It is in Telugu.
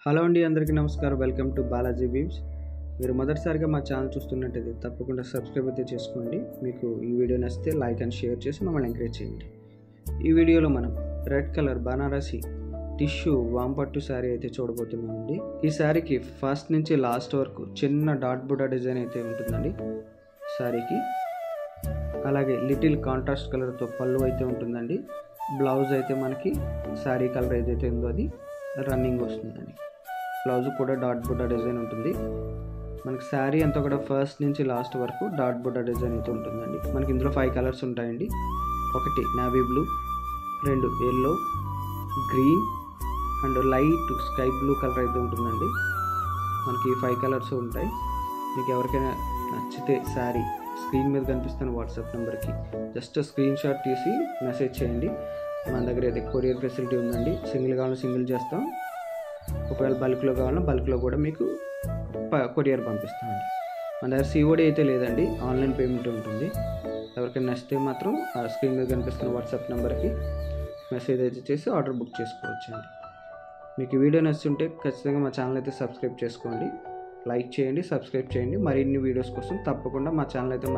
హలో అండి, అందరికీ నమస్కారం. Welcome to Balaji weaves. మీరు మొదటిసారిగా మా ఛానల్ చూస్తున్నట్టయితే తప్పకుండా సబ్స్క్రైబ్ అయితే చేసుకోండి. మీకు ఈ వీడియో నచ్చితే లైక్ అండ్ షేర్ చేసి మమ్మల్ని ఎంకరేజ్ చేయండి. ఈ వీడియోలో మనం రెడ్ కలర్ బనారసి టిష్యూ వాంపట్టు శారీ అయితే చూడబోతున్నామండి. ఈ శారీకి ఫస్ట్ నుంచి లాస్ట్ వరకు చిన్న డాట్ బుడా డిజైన్ అయితే ఉంటుందండి శారీకి. అలాగే లిటిల్ కాంట్రాస్ట్ కలర్తో పళ్ళు అయితే ఉంటుందండి. బ్లౌజ్ అయితే మనకి శారీ కలర్ ఏదైతే ఉందో అది రన్నింగ్ వస్తుందండి. బ్లౌజ్ కూడా డాట్ బుడ్డా డిజైన్ ఉంటుంది. మనకి శారీ అంతా కూడా ఫస్ట్ నుంచి లాస్ట్ వరకు డాట్ బుడ్డా డిజైన్ అయితే ఉంటుందండి. మనకి ఇందులో 5 కలర్స్ ఉంటాయండి. 1 navy blue, 2 yellow, green and light sky blue colour అయితే ఉంటుందండి. మనకి 5 కలర్స్ ఉంటాయి. మీకు ఎవరికైనా నచ్చితే శారీ స్క్రీన్ మీద కనిపిస్తున్న వాట్సాప్ నెంబర్కి జస్ట్ స్క్రీన్ షాట్ తీసి మెసేజ్ చేయండి. మన దగ్గర అయితే కొరియర్ ఫెసిలిటీ ఉందండి. సింగిల్ కావాలన్నా సింగిల్ చేస్తాం, ఒకవేళ బల్క్లో కావాలన్నా బల్క్లో కూడా మీకు కొరియర్ పంపిస్తామండి. మన దగ్గర సిఓడి అయితే లేదండి, ఆన్లైన్ పేమెంట్ ఉంటుంది. ఎవరికైనా నచ్చితే మాత్రం ఆ స్క్రీన్ మీద కనిపిస్తున్న వాట్సాప్ నెంబర్కి మెసేజ్ అయితే చేసి ఆర్డర్ బుక్ చేసుకోవచ్చండి. మీకు ఈ వీడియో నచ్చుంటే ఖచ్చితంగా మా ఛానల్ అయితే సబ్స్క్రైబ్ చేసుకోండి, లైక్ చేయండి, సబ్స్క్రైబ్ చేయండి. మరిన్ని వీడియోస్ కోసం తప్పకుండా మా ఛానల్ అయితే